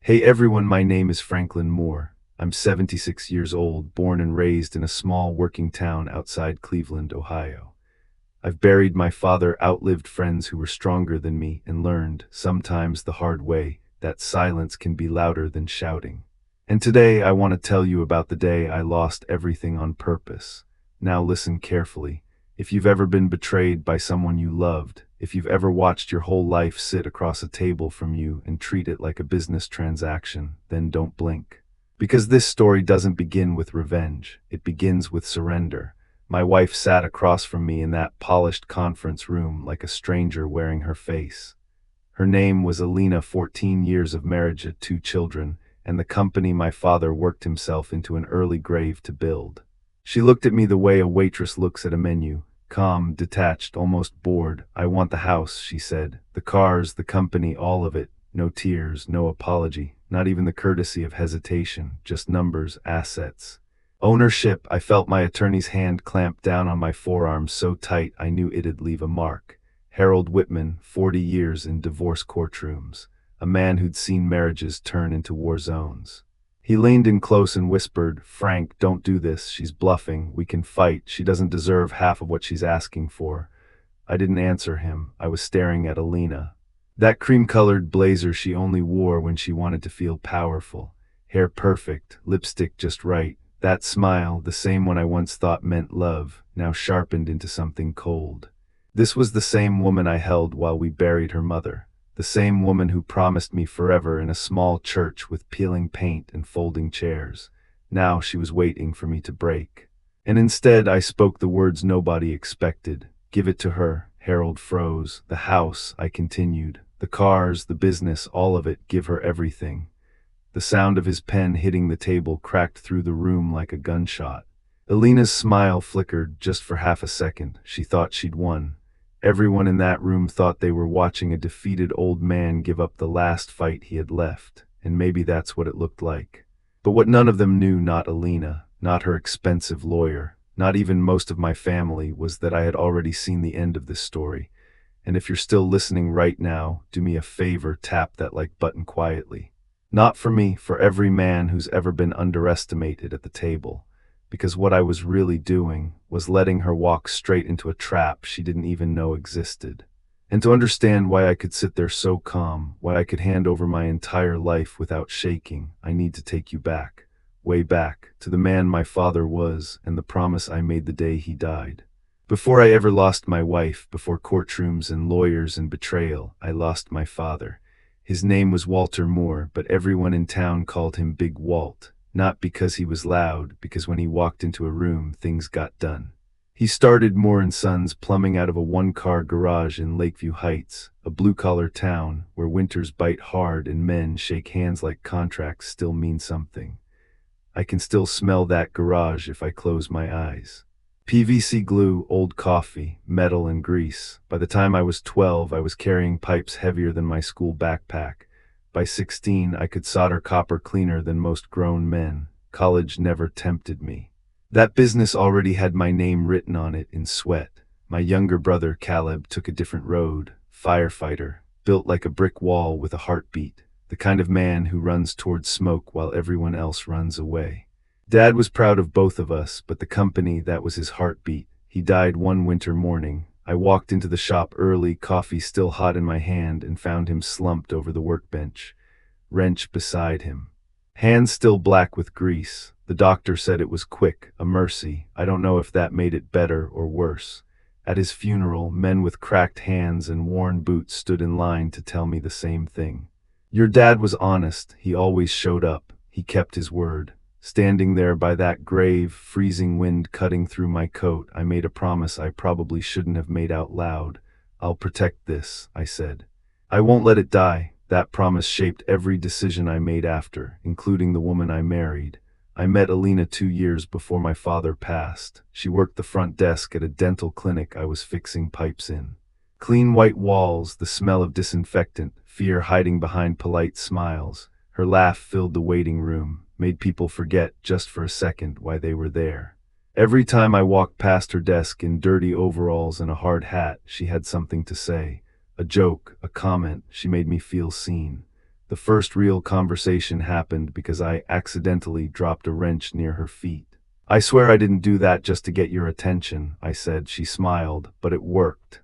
Hey everyone, my name is Franklin Moore. I'm 76 years old, born and raised in a small working town outside Cleveland, Ohio. I've buried my father, outlived friends who were stronger than me, and learned, sometimes the hard way, that silence can be louder than shouting. And today I want to tell you about the day I lost everything on purpose. Now listen carefully. If you've ever been betrayed by someone you loved, if you've ever watched your whole life sit across a table from you and treat it like a business transaction, then don't blink. Because this story doesn't begin with revenge, it begins with surrender. My wife sat across from me in that polished conference room like a stranger wearing her face. Her name was Alina, 14 years of marriage, 2 children, and the company my father worked himself into an early grave to build. She looked at me the way a waitress looks at a menu, calm, detached, almost bored. "I want the house," she said. "The cars, the company, all of it. No tears, no apology, not even the courtesy of hesitation, just numbers, assets. Ownership." I felt my attorney's hand clamp down on my forearm so tight I knew it'd leave a mark. Harold Whitman, 40 years in divorce courtrooms, a man who'd seen marriages turn into war zones. He leaned in close and whispered, "Frank, don't do this. She's bluffing. We can fight. She doesn't deserve half of what she's asking for." I didn't answer him. I was staring at Alina. That cream-colored blazer she only wore when she wanted to feel powerful. Hair perfect, lipstick just right. That smile, the same one I once thought meant love, now sharpened into something cold. This was the same woman I held while we buried her mother. The same woman who promised me forever in a small church with peeling paint and folding chairs. Now she was waiting for me to break. And instead I spoke the words nobody expected. "Give it to her." Harold froze. "The house," I continued. "The cars, the business, all of it. Give her everything." The sound of his pen hitting the table cracked through the room like a gunshot. Alina's smile flickered just for half a second. She thought she'd won. Everyone in that room thought they were watching a defeated old man give up the last fight he had left, and maybe that's what it looked like. But what none of them knew, not Alina, not her expensive lawyer, not even most of my family, was that I had already seen the end of this story. And if you're still listening right now, do me a favor, tap that like button quietly. Not for me, for every man who's ever been underestimated at the table. Because what I was really doing was letting her walk straight into a trap she didn't even know existed. And to understand why I could sit there so calm, why I could hand over my entire life without shaking, I need to take you back, way back, to the man my father was and the promise I made the day he died. Before I ever lost my wife, before courtrooms and lawyers and betrayal, I lost my father. His name was Walter Moore, but everyone in town called him Big Walt. Not because he was loud, because when he walked into a room, things got done. He started Moore and Sons plumbing out of a one-car garage in Lakeview Heights, a blue-collar town where winters bite hard and men shake hands like contracts still mean something. I can still smell that garage if I close my eyes. PVC glue, old coffee, metal and grease. By the time I was 12, I was carrying pipes heavier than my school backpack. By 16, I could solder copper cleaner than most grown men. College never tempted me. That business already had my name written on it in sweat. My younger brother, Caleb, took a different road. Firefighter, built like a brick wall with a heartbeat. The kind of man who runs towards smoke while everyone else runs away. Dad was proud of both of us, but the company, that was his heartbeat. He died one winter morning. I walked into the shop early, coffee still hot in my hand, and found him slumped over the workbench, wrench beside him. Hands still black with grease. The doctor said it was quick, a mercy. I don't know if that made it better or worse. At his funeral, men with cracked hands and worn boots stood in line to tell me the same thing. "Your dad was honest. He always showed up. He kept his word." Standing there by that grave, freezing wind cutting through my coat, I made a promise I probably shouldn't have made out loud. "I'll protect this," I said. "I won't let it die." That promise shaped every decision I made after, including the woman I married. I met Alina 2 years before my father passed. She worked the front desk at a dental clinic I was fixing pipes in. Clean white walls, the smell of disinfectant, fear hiding behind polite smiles. Her laugh filled the waiting room, made people forget, just for a second, why they were there. Every time I walked past her desk in dirty overalls and a hard hat, she had something to say. A joke, a comment. She made me feel seen. The first real conversation happened because I accidentally dropped a wrench near her feet. "I swear I didn't do that just to get your attention," I said. She smiled, but it worked.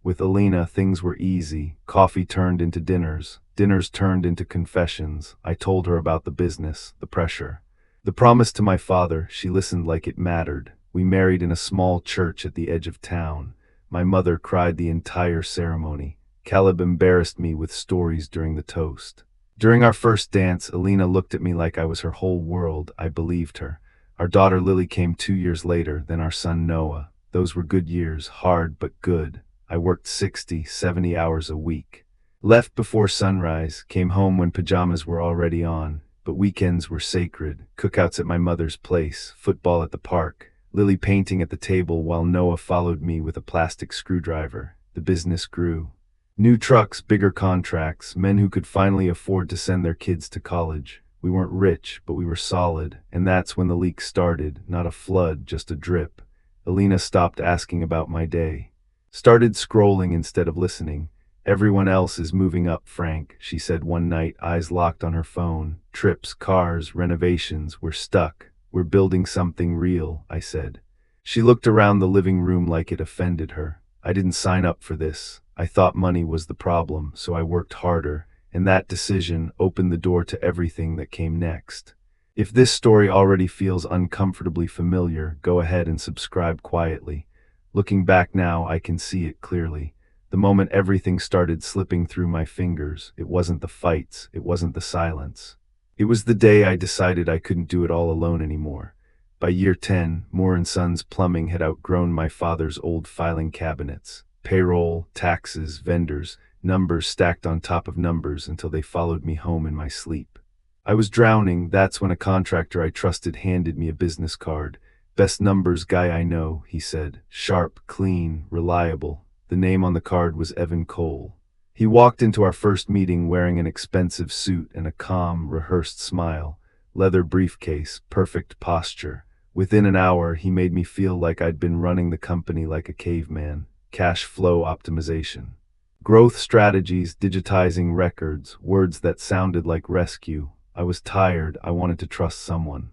With Alina, things were easy. Coffee turned into dinners. Dinners turned into confessions. I told her about the business, the pressure, the promise to my father. She listened like it mattered. We married in a small church at the edge of town. My mother cried the entire ceremony. Caleb embarrassed me with stories during the toast. During our first dance, Alina looked at me like I was her whole world. I believed her. Our daughter Lily came 2 years later, then our son Noah. Those were good years, hard but good. I worked 60, 70 hours a week. Left before sunrise, came home when pajamas were already on, but weekends were sacred. Cookouts at my mother's place, football at the park, Lily painting at the table while Noah followed me with a plastic screwdriver. The business grew. New trucks, bigger contracts, men who could finally afford to send their kids to college. We weren't rich, but we were solid, and that's when the leak started. Not a flood, just a drip. Alina stopped asking about my day. Started scrolling instead of listening. "Everyone else is moving up, Frank," she said one night, eyes locked on her phone. "Trips, cars, renovations, we're stuck. We're building something real," I said. She looked around the living room like it offended her. "I didn't sign up for this. I thought money was the problem, so I worked harder, and that decision opened the door to everything that came next." If this story already feels uncomfortably familiar, go ahead and subscribe quietly. Looking back now, I can see it clearly. The moment everything started slipping through my fingers, it wasn't the fights, it wasn't the silence. It was the day I decided I couldn't do it all alone anymore. By year 10, Moore & Sons Plumbing had outgrown my father's old filing cabinets. Payroll, taxes, vendors, numbers stacked on top of numbers until they followed me home in my sleep. I was drowning. That's when a contractor I trusted handed me a business card. "Best numbers guy I know," he said. "Sharp, clean, reliable." The name on the card was Evan Cole. He walked into our first meeting wearing an expensive suit and a calm, rehearsed smile. Leather briefcase, perfect posture. Within an hour, he made me feel like I'd been running the company like a caveman. Cash flow optimization, growth strategies, digitizing records, words that sounded like rescue. I was tired. I wanted to trust someone.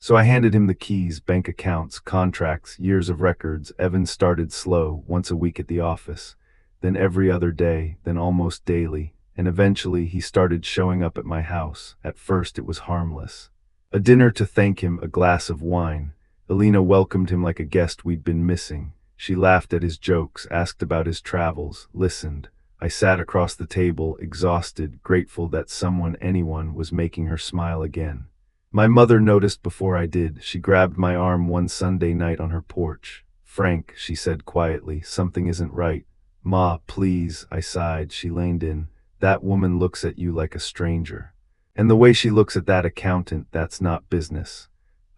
So I handed him the keys, bank accounts, contracts, years of records. Evan started slow, once a week at the office, then every other day, then almost daily, and eventually he started showing up at my house. At first it was harmless. A dinner to thank him, a glass of wine. Alina welcomed him like a guest we'd been missing. She laughed at his jokes, asked about his travels, listened. I sat across the table, exhausted, grateful that anyone was making her smile again. My mother noticed before I did. She grabbed my arm one Sunday night on her porch. "Frank," she said quietly, "something isn't right." "Ma, please," I sighed. She leaned in. "That woman looks at you like a stranger. And the way she looks at that accountant, that's not business."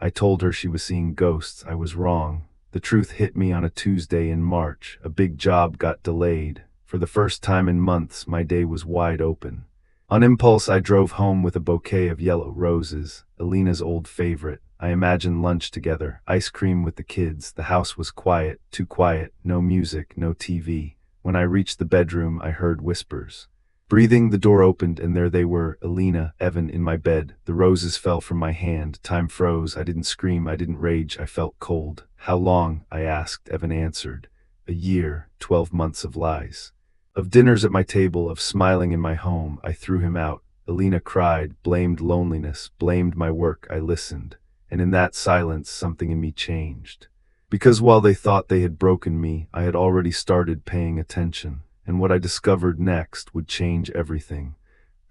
I told her she was seeing ghosts. I was wrong. The truth hit me on a Tuesday in March. A big job got delayed. For the first time in months, my day was wide open. On impulse, I drove home with a bouquet of yellow roses, Alina's old favorite. I imagined lunch together, ice cream with the kids. The house was quiet, too quiet, no music, no TV. When I reached the bedroom, I heard whispers. Breathing, the door opened, and there they were, Alina, Evan, in my bed. The roses fell from my hand. Time froze. I didn't scream, I didn't rage, I felt cold. "How long?" I asked. Evan answered. "A year, 12 months of lies. Of dinners at my table, of smiling in my home." I threw him out. Alina cried, blamed loneliness, blamed my work. I listened, and in that silence something in me changed. Because while they thought they had broken me, I had already started paying attention, and what I discovered next would change everything.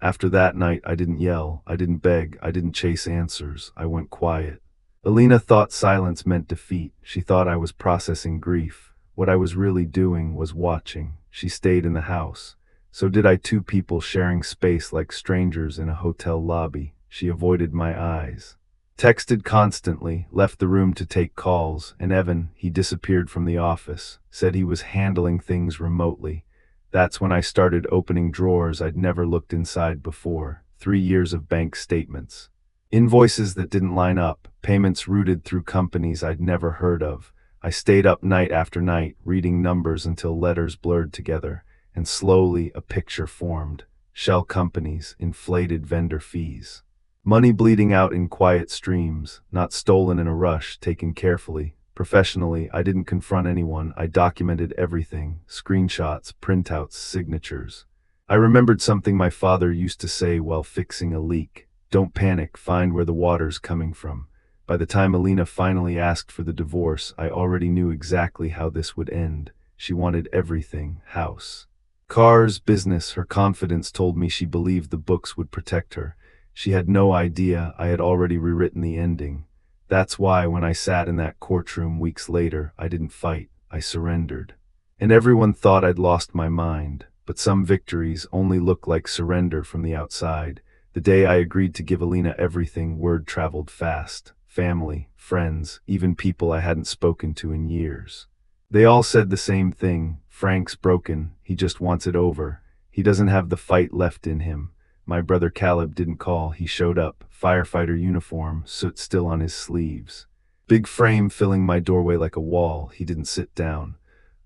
After that night, I didn't yell, I didn't beg, I didn't chase answers. I went quiet. Alina thought silence meant defeat. She thought I was processing grief. What I was really doing was watching. She stayed in the house. So did I, two people sharing space like strangers in a hotel lobby. She avoided my eyes. Texted constantly, left the room to take calls, and Evan, he disappeared from the office, said he was handling things remotely. That's when I started opening drawers I'd never looked inside before. 3 years of bank statements. Invoices that didn't line up, payments routed through companies I'd never heard of. I stayed up night after night, reading numbers until letters blurred together, and slowly a picture formed. shell companies, inflated vendor fees. Money bleeding out in quiet streams, not stolen in a rush, taken carefully. Professionally, I didn't confront anyone. I documented everything: screenshots, printouts, signatures. I remembered something my father used to say while fixing a leak: "Don't panic, find where the water's coming from." By the time Alina finally asked for the divorce, I already knew exactly how this would end. She wanted everything: house, cars, business. Her confidence told me she believed the books would protect her. She had no idea I had already rewritten the ending. That's why when I sat in that courtroom weeks later, I didn't fight, I surrendered. And everyone thought I'd lost my mind, but some victories only look like surrender from the outside. The day I agreed to give Alina everything, word traveled fast. Family, friends, even people I hadn't spoken to in years. They all said the same thing: Frank's broken, he just wants it over. He doesn't have the fight left in him. My brother Caleb didn't call, he showed up, firefighter uniform, soot still on his sleeves. Big frame filling my doorway like a wall. He didn't sit down.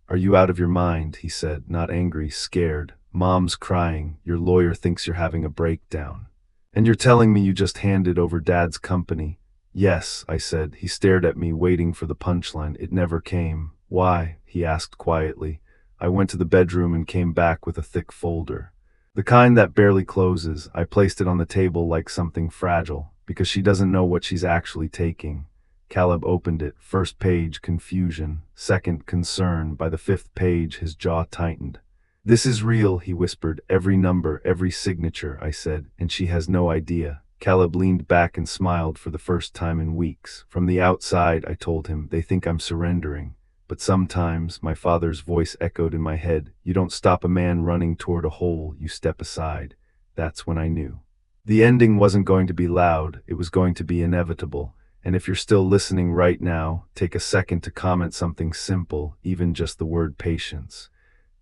"Are you out of your mind?" he said, not angry, scared. "Mom's crying, your lawyer thinks you're having a breakdown. And you're telling me you just handed over Dad's company." "Yes," I said. He stared at me, waiting for the punchline. It never came. "Why?" he asked quietly. I went to the bedroom and came back with a thick folder. The kind that barely closes. I placed it on the table like something fragile, because she doesn't know what she's actually taking. Caleb opened it. First page, confusion. Second, concern. By the fifth page, his jaw tightened. "This is real," he whispered. "Every number, every signature," I said, "and she has no idea." Caleb leaned back and smiled for the first time in weeks. "From the outside," I told him, "they think I'm surrendering. But sometimes," my father's voice echoed in my head, "you don't stop a man running toward a hole, you step aside." That's when I knew. The ending wasn't going to be loud, it was going to be inevitable. And if you're still listening right now, take a second to comment something simple, even just the word patience.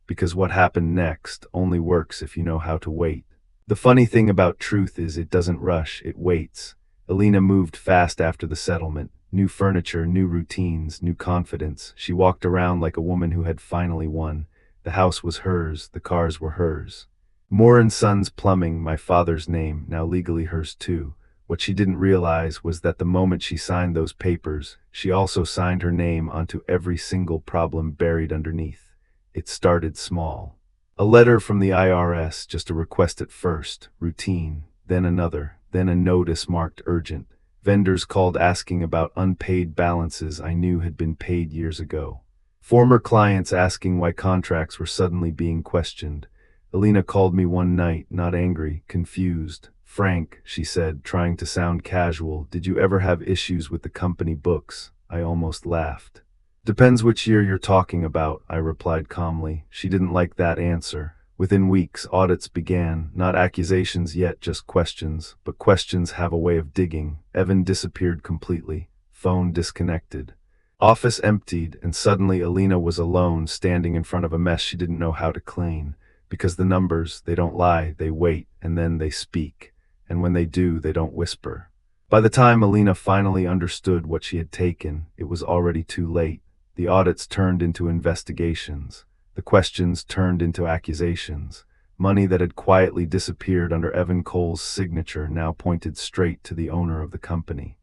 Because what happened next only works if you know how to wait. The funny thing about truth is it doesn't rush, it waits. Alina moved fast after the settlement. New furniture, new routines, new confidence. She walked around like a woman who had finally won. The house was hers, the cars were hers. Moore and Sons Plumbing, my father's name, now legally hers too. What she didn't realize was that the moment she signed those papers, she also signed her name onto every single problem buried underneath. It started small. A letter from the IRS, just a request at first, routine, then another, then a notice marked urgent. Vendors called asking about unpaid balances I knew had been paid years ago. Former clients asking why contracts were suddenly being questioned. Alina called me one night, not angry, confused. "Frank," she said, trying to sound casual, "did you ever have issues with the company books?" I almost laughed. "Depends which year you're talking about," I replied calmly. She didn't like that answer. Within weeks, audits began, not accusations yet, just questions. But questions have a way of digging. Evan disappeared completely. Phone disconnected. Office emptied, and suddenly Alina was alone, standing in front of a mess she didn't know how to clean. Because the numbers, they don't lie, they wait, and then they speak. And when they do, they don't whisper. By the time Alina finally understood what she had taken, it was already too late. The audits turned into investigations. The questions turned into accusations. Money that had quietly disappeared under Evan Cole's signature now pointed straight to the owner of the company.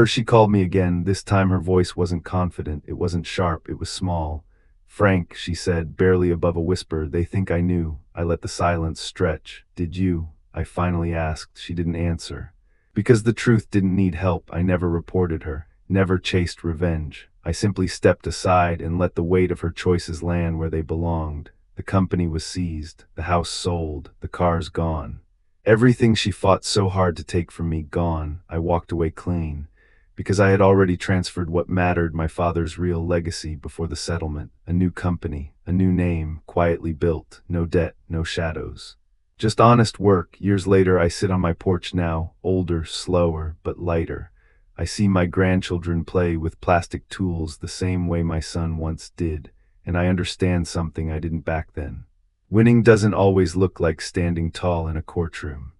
She called me again. This time her voice wasn't confident, it wasn't sharp, it was small. "Frank," she said, barely above a whisper, "they think I knew." I let the silence stretch. "Did you?" I finally asked. She didn't answer. Because the truth didn't need help, I never reported her, never chased revenge. I simply stepped aside and let the weight of her choices land where they belonged. The company was seized, the house sold, the cars gone. Everything she fought so hard to take from me gone. I walked away clean. Because I had already transferred what mattered, my father's real legacy, before the settlement. A new company, a new name, quietly built, no debt, no shadows. Just honest work. Years later, I sit on my porch now, older, slower, but lighter. I see my grandchildren play with plastic tools the same way my son once did, and I understand something I didn't back then. Winning doesn't always look like standing tall in a courtroom.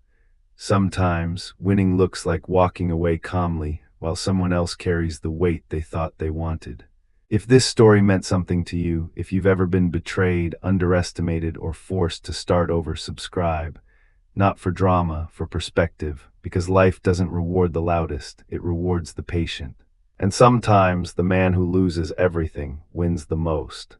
Sometimes, winning looks like walking away calmly while someone else carries the weight they thought they wanted. If this story meant something to you, if you've ever been betrayed, underestimated, or forced to start over, subscribe. Not for drama, for perspective, because life doesn't reward the loudest, it rewards the patient. And sometimes the man who loses everything wins the most.